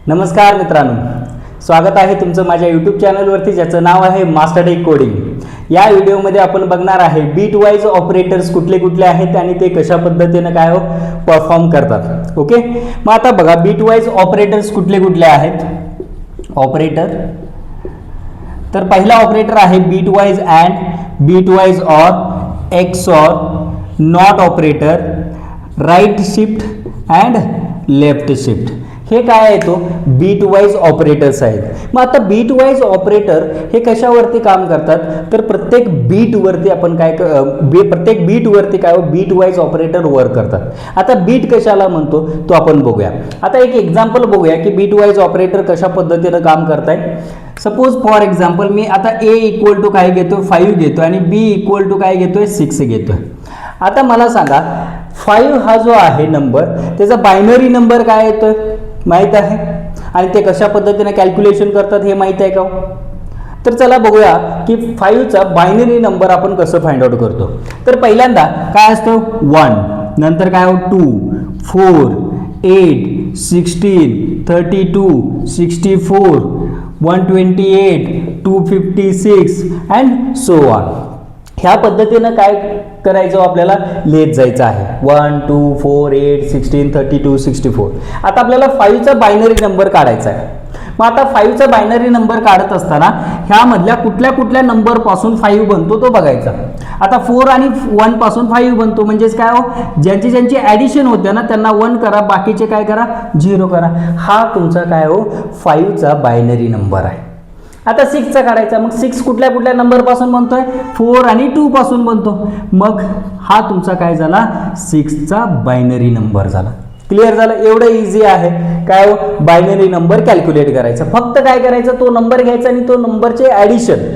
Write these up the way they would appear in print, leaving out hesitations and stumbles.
नमस्कार मित्रांनो, स्वागत आहे तुमचं माझ्या यूट्यूब चॅनलवरती ज्याचं नाव आहे मास्टर टेक कोडिंग. या व्हिडिओमध्ये आपण बघणार आहे बीट वाईज ऑपरेटर्स कुठले कुठले आहेत आणि ते कशा पद्धतीने काय परफॉर्म करतात. ओके, मग आता बघा बीट वाईज ऑपरेटर्स कुठले कुठले आहेत. ऑपरेटर तर पहिला ऑपरेटर आहे bitwise and, bitwise or, XOR, not operator, right shift and left shift. हे काय आहे तो बीट वाईज ऑपरेटर्स आहेत. मग आता बीट वाईज ऑपरेटर हे कशावरती काम करतात तर प्रत्येक बीटवरती आपण काय प्रत्येक बीटवरती काय बीट वाईज ऑपरेटर वर्क करतात. आता बीट कशाला म्हणतो तो आपण बघूया. आता एक एक्झाम्पल बघूया की बीट वाईज ऑपरेटर कशा पद्धतीनं काम करताय. सपोज फॉर एक्झाम्पल मी आता ए इक्वल टू काय घेतो 5 घेतो आणि बी इक्वल टू काय घेतोय 6 घेतोय. आता मला सांगा 5 हा जो आहे नंबर त्याचा बायनरी नंबर काय येतोय माहीत आहे आणि ते कशा पद्धतीने कॅल्क्युलेशन करतात हे माहीत आहे का. तर चला बघूया की 5चा बायनरी नंबर आपण कसं फाइंड आउट करतो. तर पहिल्यांदा काय असतं 1, नंतर काय 2, 4, 8, 16, 32, 64, 128, 256 अँड सो ऑन. ह्या पद्धतीनं काय करायचं आपल्याला लिहित जायचं आहे 1, 2, 4, 8, 16, 32, 64. आता आपल्याला 5चा बायनरी नंबर काढायचा आहे. मग आता 5चा बायनरी नंबर काढत असताना ह्यामधल्या कुठल्या कुठल्या नंबर पासून 5 बनतो तो बघायचा. आता 4 आणि 1 पासून 5 बनतो म्हणजेच काय ज्यांची ज्यांची ॲडिशन होते ना त्यांना 1 करा, बाकीचे काय करा 0 करा. हा तुमचा काय 5चा बायनरी नंबर आहे. आता 6चा काढायचा. मग 6 कुठल्या कुठल्या नंबर पासून बनतोय 4 आणि 2 पासून बनतो. मग हा तुमचा काय झाला 6चा बायनरी नंबर झाला. क्लिअर झालं. एवढं इझी आहे काय बायनरी नंबर कॅल्क्युलेट करायचं. फक्त काय करायचं तो नंबर घ्यायचा आणि तो नंबरचे ॲडिशन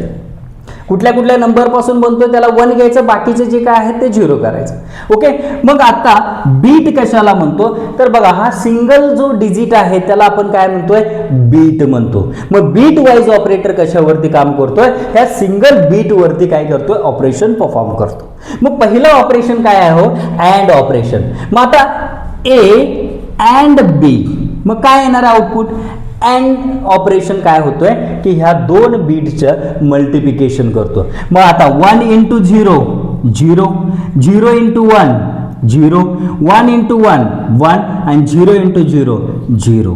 कुठल्या कुठल्या नंबर पासून बनतोय त्याला 1 घ्यायचं, बाकीचे जे काय आहे ते 0 करायचं. ओके, मग आता बीट कशाला म्हणतो तर बघा हा सिंगल जो डिजिट आहे त्याला आपण काय म्हणतोय बीट म्हणतो. मग बीट वाईज ऑपरेटर कशावरती काम करतोय ह्या सिंगल बीट वरती काय करतोय ऑपरेशन परफॉर्म करतो. मग पहिलं ऑपरेशन काय आहे अँड ऑपरेशन. मग आता ए अँड बी मग काय येणार आउटपुट अँड ऑपरेशन काय होतोय की ह्या दोन बीटचं मल्टिप्लिकेशन करतो. मग आता 1 इंटू 0 0, 0 इंटू 1 0, 1 इंटू 1 1 आणि 0 इंटू 0 0.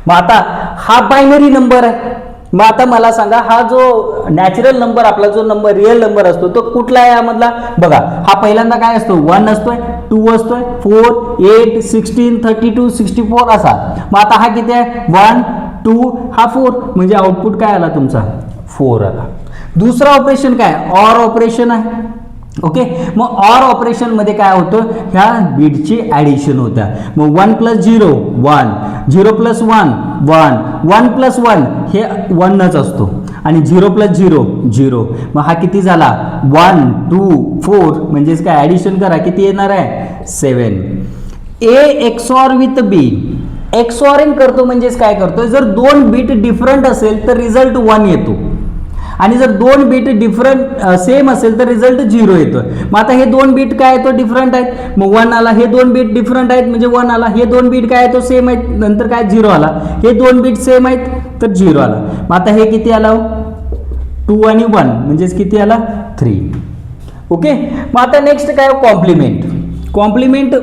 मग आता हा बायनरी नंबर आहे. मग आता मला सांगा हा जो नॅचरल नंबर आपला जो नंबर रिअल नंबर असतो तो कुठला आहे यामधला बघा. हा पहिल्यांदा काय असतो 1 असतोय, 2 असतोय, 4, 8, 16, 32, 64 असा. मग आता हा किती आहे 1, 2 हा 4 म्हणजे आउटपुट काय आला तुमचा 4 आला. दुसरा ऑपरेशन काय ऑर ऑपरेशन आहे. ओके, मग ऑर ऑपरेशन मध्ये काय होतं ह्या बीटची ॲडिशन होत्या. मग 1 प्लस 0 1, 0 प्लस 1 1, 1 प्लस 1 हे 1च असतो आणि 0 प्लस 0 0. मग हा किती झाला 1, 2, 4 म्हणजेच काय ॲडिशन करा किती येणार आहे 7. ए एक्सऑर विथ बी एक्सऑरिंग करतो म्हणजेच काय करतो जर 2 बीट डिफरंट असेल तर रिझल्ट 1 येतो आणि जर 2 बीट डिफरंट सेम असेल तर रिझल्ट 0 येतो. मग आता हे 2 बीट काय येतो डिफरंट आहेत मग 1 आला. हे 2 बीट डिफरंट आहेत म्हणजे 1 आला. हे 2 बीट काय येतो सेम आहेत नंतर काय 0 आला. हे 2 बीट सेम आहेत तर 0 आला. मग आता हे किती आला 2 आणि 1 म्हणजेच किती आला 3. ओके, मग आता नेक्स्ट काय कॉम्प्लिमेंट. कॉम्प्लिमेंट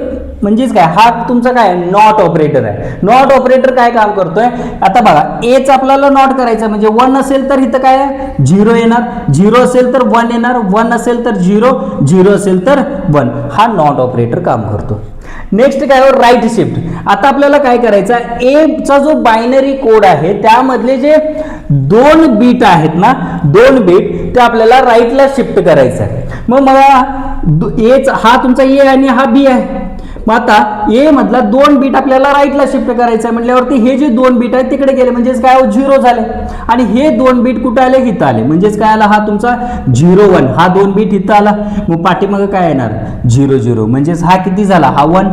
म्हणजेच काय हा तुमचा काय नॉट ऑपरेटर आहे. नॉट ऑपरेटर काय काम करतोय आता बघा एच आपल्याला नॉट करायचं म्हणजे 1 असेल तर इथं काय 0 येणार, 0 असेल तर 1 येणार, 1 असेल तर 0, 0 असेल तर 1. हा नॉट ऑपरेटर काम करतो. नेक्स्ट काय राईट शिफ्ट. आता आपल्याला काय करायचं एचा जो बायनरी कोड आहे त्यामधले जे 2 बीट आहेत ना 2 बीट ते आपल्याला राईटला शिफ्ट करायचं आहे. मग मला एच हा तुमचा ए आणि हा बी आहे. मग आता ए मधला 2 बीट आपल्याला राईटला शिफ्ट करायचं आहे म्हटल्यावरती हे जे 2 बीट आहेत तिकडे गेले म्हणजेच काय 0 झाले आणि हे 2 बीट कुठे आले इथं आले म्हणजेच काय आला हा तुमचा 0 1. हा 2 बीट इथं आला मग पाठीमागं काय येणार 0 0 म्हणजेच हा किती झाला हा 1.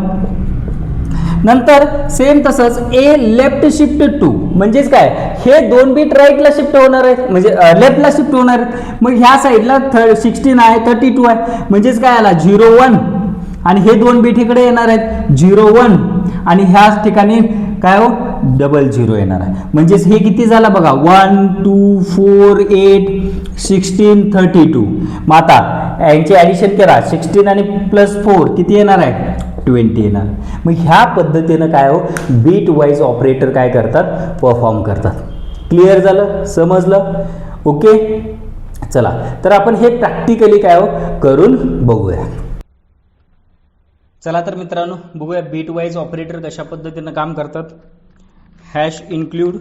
नंतर सेम तसंच ए लेफ्ट शिफ्ट 2 म्हणजेच काय हे 2 बीट राईटला शिफ्ट होणार आहेत म्हणजे लेफ्टला शिफ्ट होणार आहेत. मग ह्या साईडला 16 आहे 32 आहे म्हणजेच काय आला 0 1 आणि हे 2 बीट इकडे येणार आहेत 0 1 आणि ह्या ठिकाणी काय 00 येणार आहे. म्हणजेच हे किती झाला बघा 1 2 4 8 16 32. मग आता यांचे ॲडिशन करा 16 आणि +4 किती येणार आहे 20 येणार. मग ह्या पद्धतीनं काय हो बीट वाईज ऑपरेटर काय करतात परफॉर्म करतात. क्लिअर झालं समजलं ओके. चला तर आपण हे प्रॅक्टिकली काय हो करून बघूया. चला तर मित्रांनो बघूया बीट वाईज ऑपरेटर कशा पद्धतीनं काम करतात. Hash include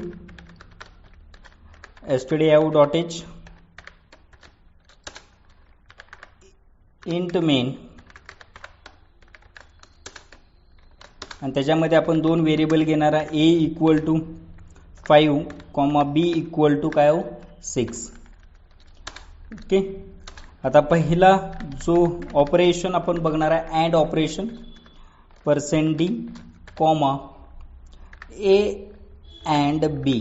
stdio.h int main आणि त्याच्यामध्ये आपण दोन व्हेरिएबल घेणार आहे a equal to 5 comma b equal to काय हो 6. ओके. आता पहिला जो ऑपरेशन आपण बघणार आहे and operation %d comma a and b.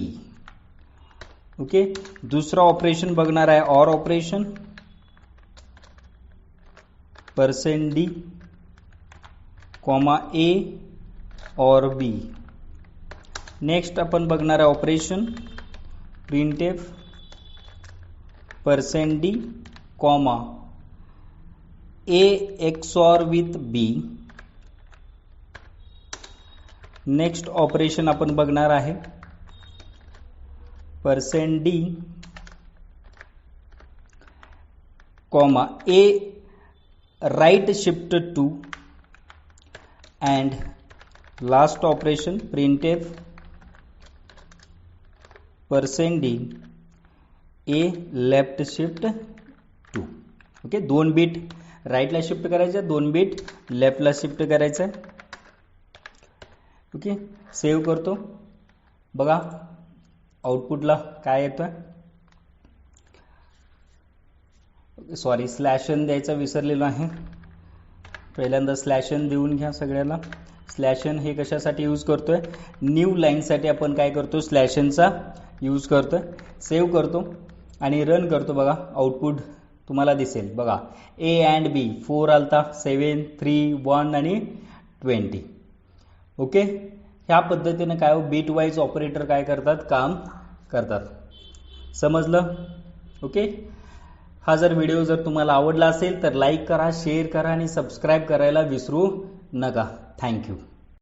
Okay. दुसरा ऑपरेशन बघणार आहे or operation %d comma a or b. Next आपण बघणार आहे operation printf %d comma a XOR with b. Next operation आपण बघणार आहे %d comma a right shift two and last operation printf %d a left shift 2. Okay. 2 bit राईटला shift करायचं 2 bit लेफ्टला shift करायचं. ओके. सेव्ह करतो बघा आउटपुटला काय येतोय. सॉरी स्लॅशन द्यायचा विसरलेलो आहे. पहिल्यांदा स्लॅशन देऊन घ्या सगळ्याला. स्लॅशन हे कशासाठी यूज करतोय न्यू लाईनसाठी आपण काय करतो स्लॅशनचा यूज करतोय. सेव्ह करतो आणि रन करतो. बघा आउटपुट तुम्हाला दिसेल बघा a अँड b 4 आलता 7 3 1 आणि 20. ओके. ह्या पद्धतीने काय बीट वाईज ऑपरेटर काय करतात काम करतात. समजलं ओके. हा जर व्हिडिओ जर तुम्हाला आवडला असेल तर लाईक करा शेअर करा आणि सबस्क्राईब करायला विसरू नका. थँक्यू.